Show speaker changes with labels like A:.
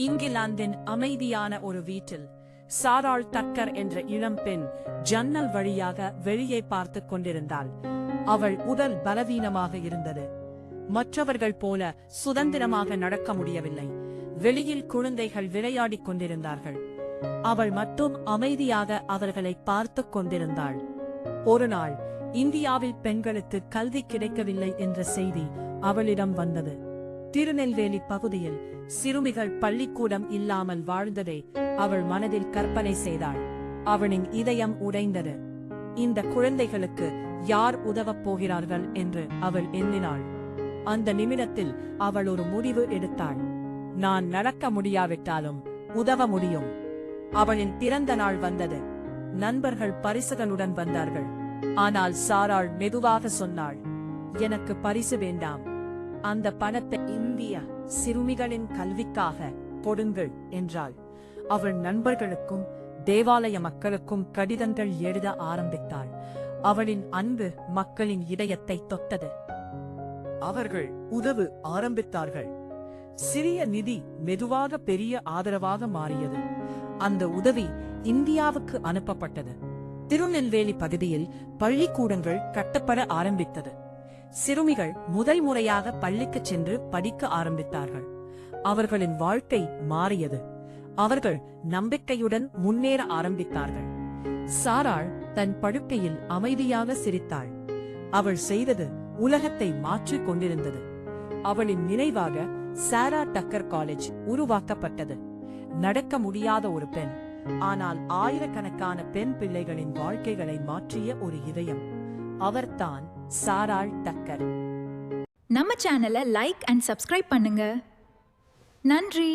A: இங்கிலாந்தின் அமைதியான ஒரு வீட்டில் சாராள் டக்கர் என்ற இளம்பெண் ஜன்னல் வழியாக வெளியே பார்த்துக் கொண்டிருந்தாள். அவள் உடல் பலவீனமாக இருந்தது. மற்றவர்கள் போல சுதந்திரமாக நடக்க முடியவில்லை. வெளியில் குழந்தைகள் விளையாடிக் கொண்டிருந்தார்கள். அவள் மட்டும் அமைதியாக அவர்களை பார்த்துக் கொண்டிருந்தாள். ஒரு நாள் இந்தியாவில் பெண்களுக்கு கல்வி கிடைக்கவில்லை என்ற செய்தி அவளிடம் வந்தது. திருநெல்வேலி பகுதியில் சிறுமிகள் பள்ளிக்கூடம் இல்லாமல் வாழ்ந்ததை அவள் மனதில் கற்பனை செய்தாள். அவளின் இதயம் உடைந்தது. இந்த குழந்தைகளுக்கு யார் உதவப் போகிறார்கள் என்று அவள் எண்ணினாள். அந்த நிமிடத்தில் அவள் ஒரு முடிவு எடுத்தாள். நான் நடக்க முடியாவிட்டாலும் உதவ முடியும். அவளின் பிறந்த நாள் வந்தது. நண்பர்கள் பரிசுகளுடன் வந்தார்கள். ஆனால் சாராள் மெதுவாக சொன்னாள், எனக்கு பரிசு வேண்டாம். அந்த பணத்தை இந்திய சிறுமிகளின் கல்விக்காக கொடுங்கள் என்றாள். அவள் நண்பர்களுக்கும் தேவாலய மக்களுக்கும் கடிதங்கள் எழுத ஆரம்பித்தாள். அவளின் அன்பு மக்களின் இதயத்தை தொட்டது. அவர்கள் உதவ ஆரம்பித்தார்கள். சிறிய நிதி மெதுவாக பெரிய ஆதரவாக மாறியது. அந்த உதவி இந்தியாவுக்கு அனுப்பப்பட்டது. திருநெல்வேலி பகுதியில் பள்ளிக்கூடங்கள் கட்டப்பட ஆரம்பித்தது. சிறுமிகள் முதல் முறையாக பள்ளிக்கு சென்று படிக்க ஆரம்பித்தார்கள். அவர்களின் வாழ்க்கை மாறியது. அவர்கள் நம்பிக்கையுடன் முன்னேற ஆரம்பித்தார்கள். சாராள் தன் படுக்கையில் அமைதியாக சிரித்தாள். அவள் செய்தது உலகத்தை மாற்றிக் கொண்டிருந்தது. அவளின் நினைவாக சாரா டக்கர் காலேஜ் உருவாக்கப்பட்டது. நடக்க முடியாத ஒரு பெண், ஆனால் ஆயிரக்கணக்கான பெண் பிள்ளைகளின் வாழ்க்கைகளை மாற்றிய ஒரு இதயம். அவர்தான் சாராள் டக்கர்.
B: நம்ம சேனலை லைக் அண்ட் சப்ஸ்கிரைப் பண்ணுங்க. நன்றி.